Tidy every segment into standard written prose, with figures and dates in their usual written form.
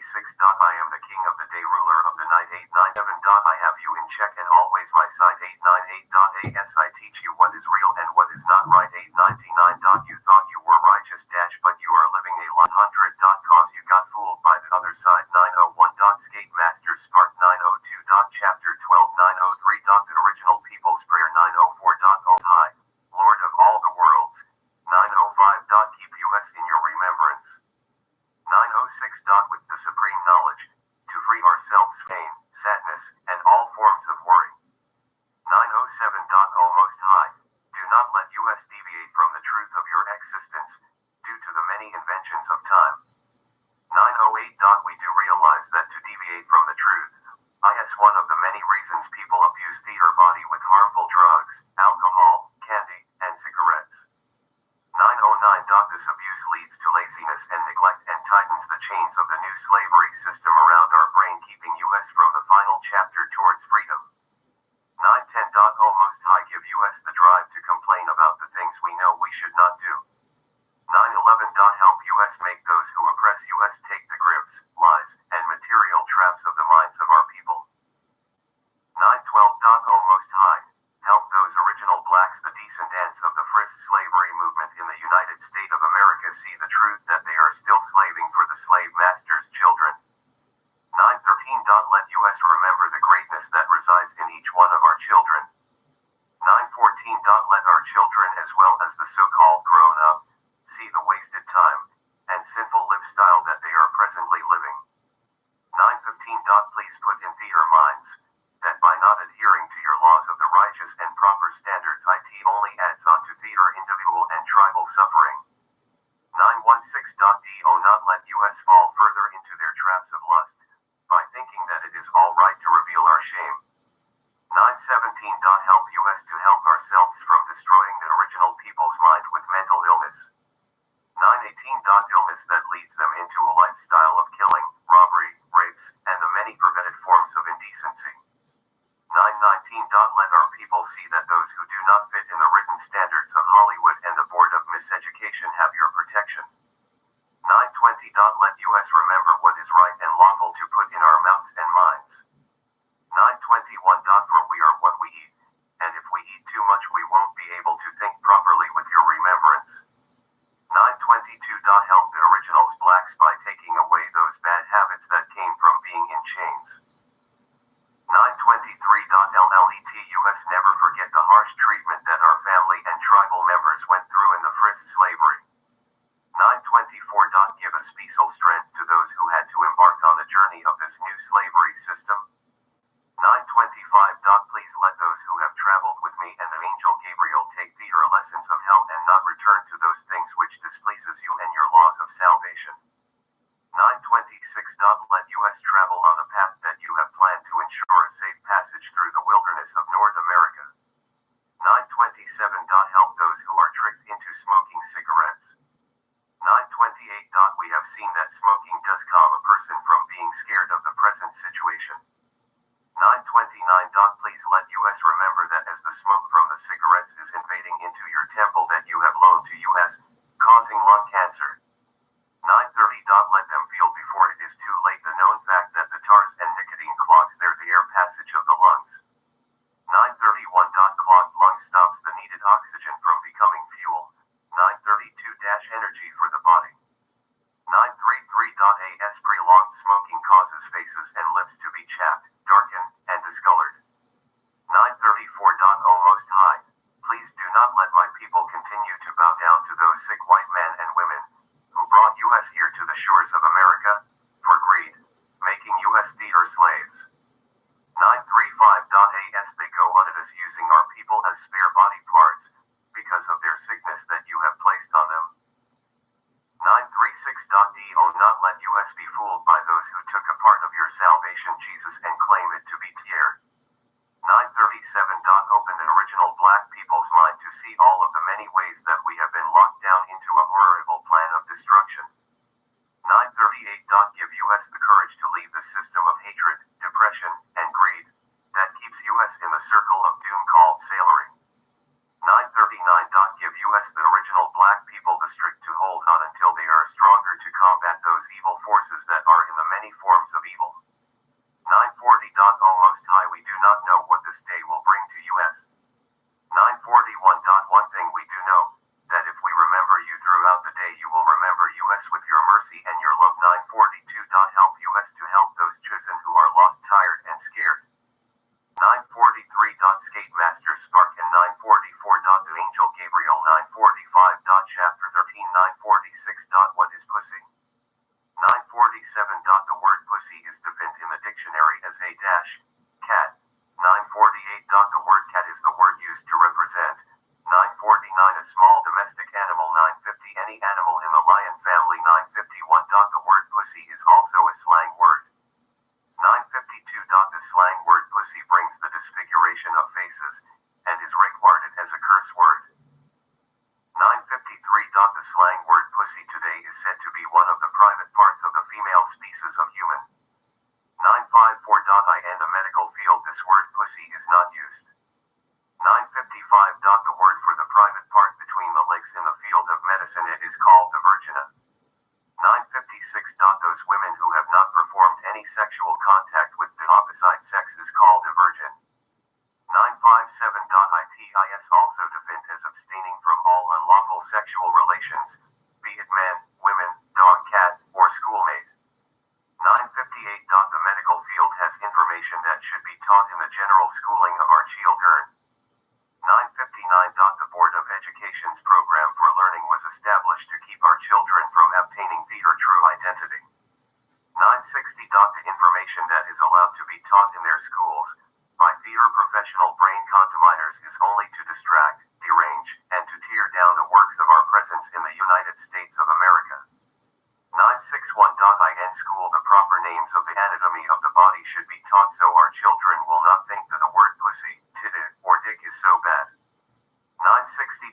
996. I am the king of the day, ruler of the night. 897. I have you in check and always my side. 898. As I teach you what is real and what is not right. 899. You thought you were righteous but you are living a lie. 100. Cause you got fooled by the other side. 901. Skate Master Spark. 902. Chapter 12. 903. The original people's prayer. 904. Oh high Lord of all the worlds. 905. Keep us in your remembrance. 906. With the supreme knowledge, to free ourselves pain, sadness, and all forms of worry. 907. O Most High, do not let us deviate from the truth of your existence, due to the many inventions of time. 908. We do realize that to deviate from the truth, is one of the many reasons people abuse their body with harmful drugs, alcohol, candy, and cigarettes. 909. This abuse leads to laziness and neglect and tightens the chains of the new slavery system around our brain, keeping us from the final chapter towards freedom. 910. O Most High, give us the drive to complain about the things we know we should not do. 911. Help us make those who oppress us take the grips, lies, and material traps of the minds of our people. 912. O Most High, help those original blacks, the descendants of the first slavery movement in the United States of America, see the truth that they are still slaving for the slave master's children. 913. Let us remember the greatness that resides in each one of our children. 914. Let our children, as well as the so-called grown-up, see the wasted time and sinful lifestyle that they are presently living. 915. Please put in their minds that by not adhering to your laws of the righteous and proper standards, it only adds on to their individual and tribal suffering. 916. Do not let us fall further into their traps of lust, by thinking that it is all right to reveal our shame. 917. Help us to help ourselves from destroying the original people's mind with mental illness. 918. Illness that leads them into a lifestyle of killing, robbery, rapes, and the many perverted forms of indecency. 919. Let our people see that those who do not fit in the written standards of Hollywood and the Board of Miseducation have your protection. 920. Let us remember what is right and lawful to put in our mouths and minds. 921. For we are what we eat, and if we eat too much we won't be able to think properly with your remembrance. 922. Help the originals blacks by taking away those bad habits that came from being in chains. 923. Let us never forget the harsh treatment that our family and tribal members went through in the first slavery. 924. Give a special strength to those who had to embark on the journey of this new slavery system. 925. Please let those who have traveled with me and the angel Gabriel take their lessons of hell and not return to those things which displeases you and your laws of salvation. 926. Let us travel on the path that you have planned to ensure a safe passage through the wilderness of North America. 927. Help those who are tricked into smoking cigarettes. 928. We have seen that smoking does calm a person from being scared of the present situation. 929. Please let us remember that as the smoke from the cigarettes is invading into your temple that you have loaned to us, causing lung cancer. 930. Let them feel before it is too late the known fact that the tars and nicotine clogs the air passage of the lungs. 931. Clogged lungs stops the needed oxygen from becoming fuel. 932. Energy for the body. 933. As prolonged smoking causes faces and lips to be chapped, darkened, and discolored. 934. O Most High, please do not let my people continue to bow down to those sick white men and women, who brought us here to the shores of America, for greed, making us their slaves. 935. As they go on at us using our people as spare body parts, because of their sickness that you have placed on them. 936. Do not let us be fooled by those who took a part of your salvation Jesus and claim it to be tier. 937. Open the original black people's mind to see all of the many ways that we have been locked down into a horrible plan of destruction. 938. Give us the courage to leave the system of hatred, depression, and greed that keeps us in the circle of doom called slavery. 939. Give us the original black people the strength to hold on until they are are stronger to combat those evil forces that are in the many forms of evil. 940. O Most High, we do not know what this day will bring to us. 941. One thing we do know, that if we remember you throughout the day, you will remember us with your mercy and your love. 942. Help us to help those chosen who are lost, tired, and scared. 943. Skate Master Spark. And 944. The Angel Gabriel. 945. Chapter 13. 946. What is pussy? 947. The word pussy is defined in the dictionary as a cat. 948. The word cat is the word used to represent. 949. A small domestic animal. 950. Any animal in the lion family. 951. The word pussy is also a slang word. 952. The slang word pussy brings the disfiguration of faces, and is regarded as a curse word. 953. The slang word pussy today is said to be one of the private parts of the female species of human. 954. In the medical field this word pussy is not used. 955. The word for the private part between the legs in the field of medicine, it is called the vagina. 956. Those women who have not performed any sexual contact with the opposite sex is called a virgin. 957. It is also defined as abstaining from all unlawful sexual relations, be it man, women, dog, cat, or schoolmate. 958. The medical field has information that should be taught in the general schooling of our children. 959. The Board of Education's program for learning was established to keep our children from obtaining their true identity. 960. The information that is allowed to be taught in their schools, by their professional brain contaminators, is only to distract, derange, and to tear down the works of our presence in the United States of America. 961. In school the proper names of the anatomy of the body should be taught so our children will not think that the word pussy, titty, or dick is so bad. 962.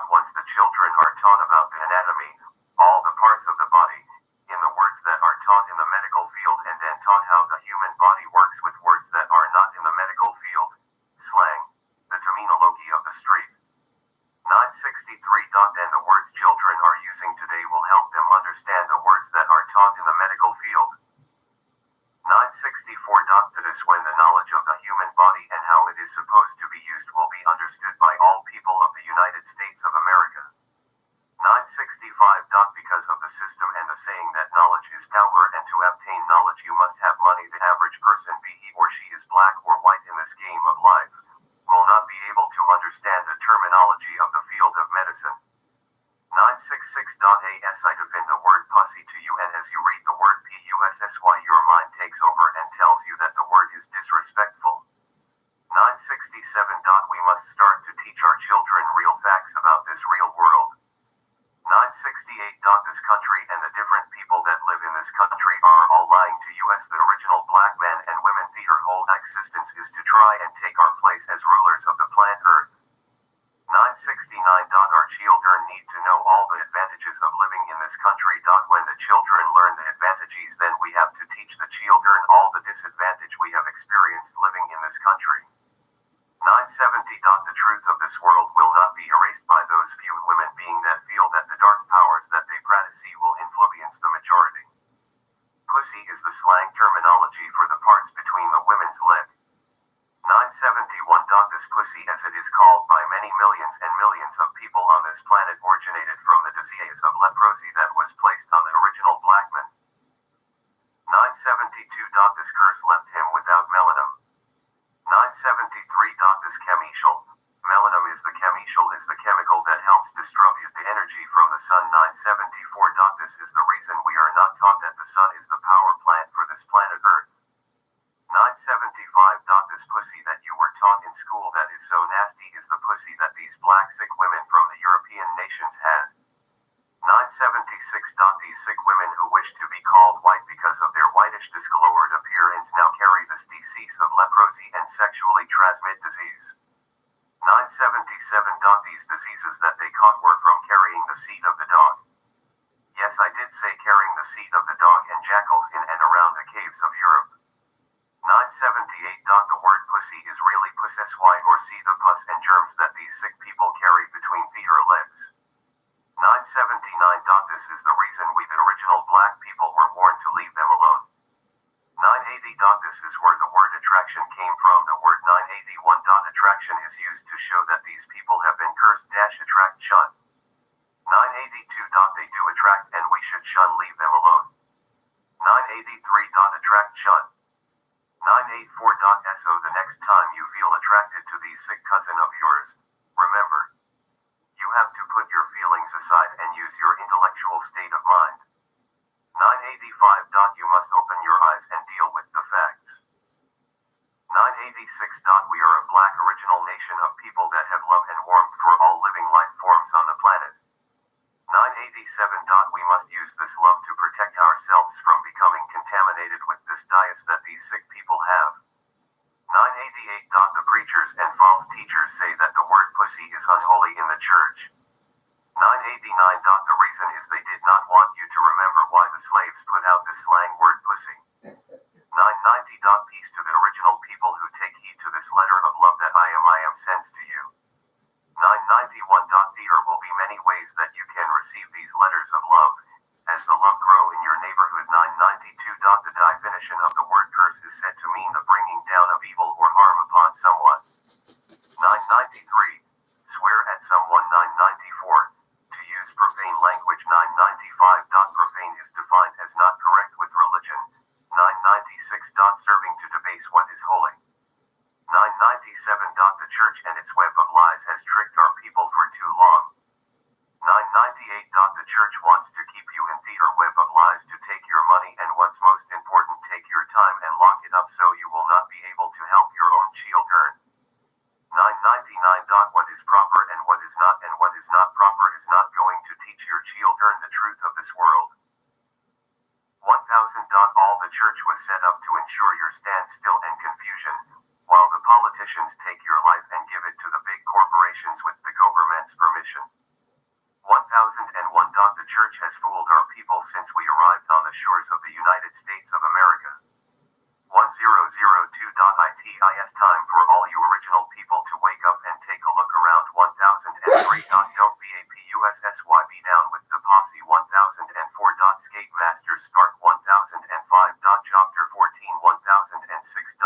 Once the children are taught about the anatomy, all the parts of the body, in the words that are taught in the medical field, and then taught how the human body works with words that are not in the medical field, slang, the terminology of the street. 963. Then the words children are using today will help them understand the words that are taught in the medical field. 964. That is when the knowledge of the human body and how it is supposed to be used will be understood by all people of the United States of America. 965. Because of the system and the saying that knowledge is power, and to obtain knowledge you must have money, the average person, be he or she is black or white in this game of life, will not be able to understand the terminology of the field of medicine. 966. I define the word pussy to you, and as you read the word pussy your mind takes over and tells you that the word is disrespectful. 967. We must start to teach our children real facts about this real world. 968. This country and the different people that live in this country are all lying to us. The original black men and women, their whole existence is to try and take our place as rulers of the planet Earth. 969. Our children need to know all the advantages of living in this country. When the children learn the advantages, then we have to teach the children all the disadvantage we have experienced living in this country. 970. The truth of this world will not be erased by those few women being that feel that the dark powers that they practice will influence the majority. Pussy is the slang terminology for the parts between the women's leg. 971. This pussy, as it is called by many millions and millions of people on this planet, originated from the disease of leprosy that was placed on the original black man. 972. This curse left him without melanin. 973. This chemical, melanin is the chemical that helps distribute the energy from the sun. 974. This is the reason we are not taught that the sun is the power plant for this planet Earth. 975. This pussy that you were taught in school that is so nasty is the pussy that these black sick women from the European nations had. 976. These sick women who wish to be called white because of their whitish discolored appearance now carry this disease of leprosy and sexually transmit disease. 977. These diseases that they caught were from carrying the seed of the dog. Yes, I did say carrying the seed of the dog and jackals in and around the caves of Europe. 978. The word pussy is really pussy or see the pus and germs that these sick people carry between their legs. 979. This is the reason we the original black people were warned to leave them alone. 980. This is where the word attraction came from. The word 981. Attraction is used to show that these people have been cursed. Attract, shun. 982. They do attract and we should shun, leave them alone. 983. Attract, shun. 984. So the next time you feel attracted to the sick cousin of yours, remember, you have to put your feelings aside and use your intellectual state of mind. 985. You must open your eyes and deal with the facts. 986. We are a black original nation of people that have love and warmth for all living life forms on the planet. 987. We must use this love to protect ourselves from becoming contaminated with this bias that these sick people have. 988. The preachers and false teachers say that the word pussy is unholy in the church. 989. The reason is they did not want you to remember why the slaves put out the slang word pussy. 990. Peace to the original people who take heed to this letter of love that I am sends to you. 991. There will be many ways that you can receive these letters of love, as the love grow in your neighborhood. 992. The definition of the word curse is said to mean the bringing down of evil or harm upon someone. 993. Swear at someone. 994. To use profane language. 995. Profane is defined as not correct with religion. 996. Serving to debase what is holy. 997. The church and its web of lies has tricked our people for too long. 998. The church wants to keep you in their web of lies to take your money and what's most important, take your time and lock it up so you will not be able to help your own children. 999. What is proper and what is not proper is not going to teach your children the truth of this world. 1000. All the church was set up to ensure your standstill and confusion, while the politicians take your life and give it to the big corporations with the government's permission. 1001. The church has fooled our people since we arrived on the shores of the United States of America. 1002. It's time for all you original people to wake up and take a look around. 1003. Don't be a PUSSYB down with the posse. 1004. Skate Masters Spark. 1005. Chapter 14. 1006.